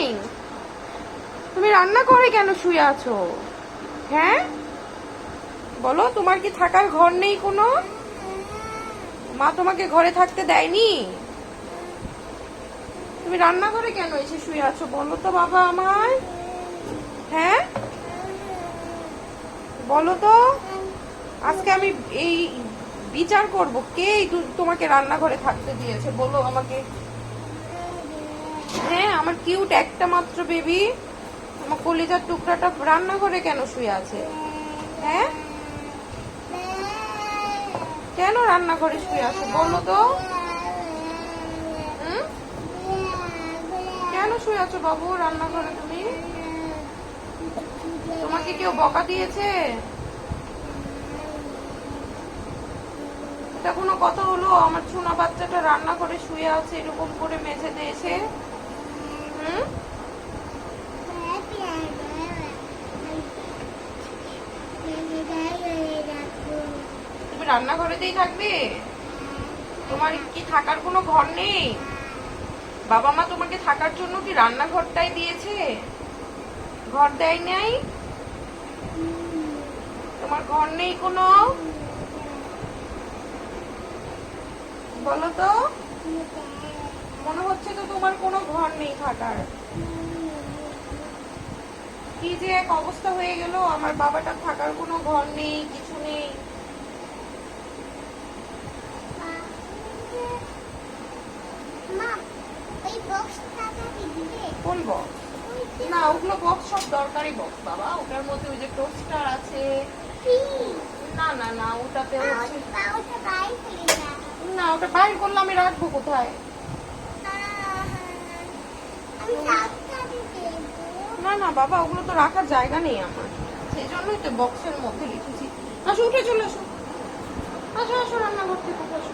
নেই? তুমি রান্না করে কেন শুয়ে আছো? হ্যাঁ বলো, তোমার কি থাকার ঘর নেই কোনো? মা তোমাকে ঘরে থাকতে দেয়নি? তুমি রান্নাঘরে কেন এসে শুয়ে আছো বলো তো বাবা আমায়? হ্যাঁ বলো তো। আজকে আমি এই বিচার করব কে তোমাকে রান্নাঘরে থাকতে দিয়েছে বলো আমাকে। হ্যাঁ আমার কিউট একটা মাত্র বেবি, আমার কলিজার টুকরাটা রান্নাঘরে কেন শুয়ে আছে? হ্যাঁ কেন রান্নাঘরে শুয়ে আছো বলো তো? কেন শুয়ে আছো বাবু রান্নাঘরে তুমি? তোমাকে কেউ বকা দিয়েছে? এটা কোনো কথা হলো? আমার সোনা বাচ্চাটা রান্না করে শুয়ে আছে এরকম করে মেঝেতে এসে। তুমি রান্নাঘরেতেই থাকবে? তোমার কি থাকার কোনো ঘর নেই? বাবা মা তোমাকে থাকার জন্য কি রান্নাঘরটাই দিয়েছে, ঘর দেয় নাই? তোমার ঘর নেই কোনো? বলো তো। মনে হচ্ছে তো তোমার কোনো ঘর নেই থাকার। কি যে এক অবস্থা হয়ে গেল, আমার বাবাটার থাকার কোনো ঘর নেই, কিছু নেই। কোন বক্স? না ওগুলো বক্স সব দরকারি বক্স বাবা, ওটার মধ্যে ওই যে টোস্টার আছে। না না না ওটাতে হচ্ছে না, ওটা বাইর করলে আমি রাখবো কোথায়? না না বাবা ওগুলো তো রাখার জায়গা নেই আমার, সেই জন্যই তো বক্সের মধ্যে লিখেছি। আসো উঠে চলে আসো, আসো আসো রান্নাঘর থেকে আসো।